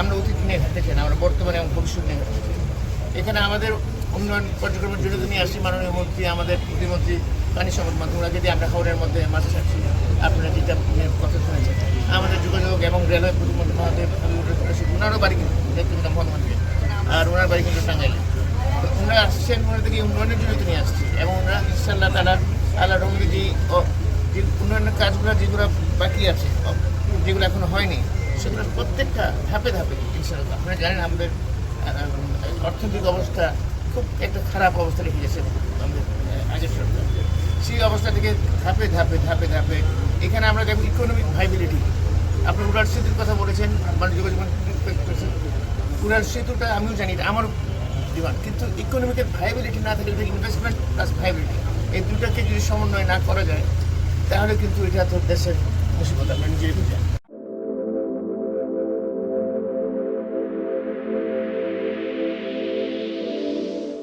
আমরা অতীত নিয়ে ঘাটতে চাই না, আমরা বর্তমানে এবং ভবিষ্যৎ নিয়ে ঘাটতে চাই। এখানে আমাদের উন্নয়ন কার্যক্রমের জন্য নিয়ে আসছি মাননীয় মন্ত্রী, আমাদের প্রতিমন্ত্রী পানি সম্পদ মন্ত্রী, ওরা যদি আমরা খবরের মধ্যে মাছ ছাড়ছি, আপনারা যেটা কথা শুনেছেন, আমাদের যোগাযোগ এবং রেলওয়ে প্রতিমন্ত্রী মহাদেব ওনারও বাড়ি কিন্তু দেখতে মোহাম্মদকে, আর ওনার বাড়ি কিন্তু টাঙ্গাইলে। ওনারা আসছেন, ওনাদেরকে উন্নয়নের জন্য নিয়ে আসছি এবং ওনারা ইনশাল্লাহ তালা রঙে যে উন্নয়নের কাজগুলো যেগুলো বাকি আছে, যেগুলো এখনো হয়নি, সেগুলো প্রত্যেকটা ধাপে ধাপে ইনশাল্লাহ। আপনারা জানেন আমাদের অর্থনৈতিক অবস্থা খুব একটা খারাপ অবস্থা রেখে গেছে আমাদের আগের সরকার। সেই অবস্থা থেকে ধাপে ধাপে ধাপে ধাপে এখানে আমরা দেখব ইকোনমিক ভাইবিলিটি। আপনি উড়ার সেতুর কথা বলেছেন, যোগাযোগ করেছেন, উড়ার সেতুটা আমিও জানি আমার ডিমান্ড, কিন্তু ইকোনমিকের ভাইবিলিটি না থাকলে ইনভেস্টমেন্ট প্লাস ভাইবিলিটি এই দুটাকে যদি সমন্বয় না করা যায় তাহলে কিন্তু এটা তো দেশের মুসিবত আমরা নিজেই বুঝি।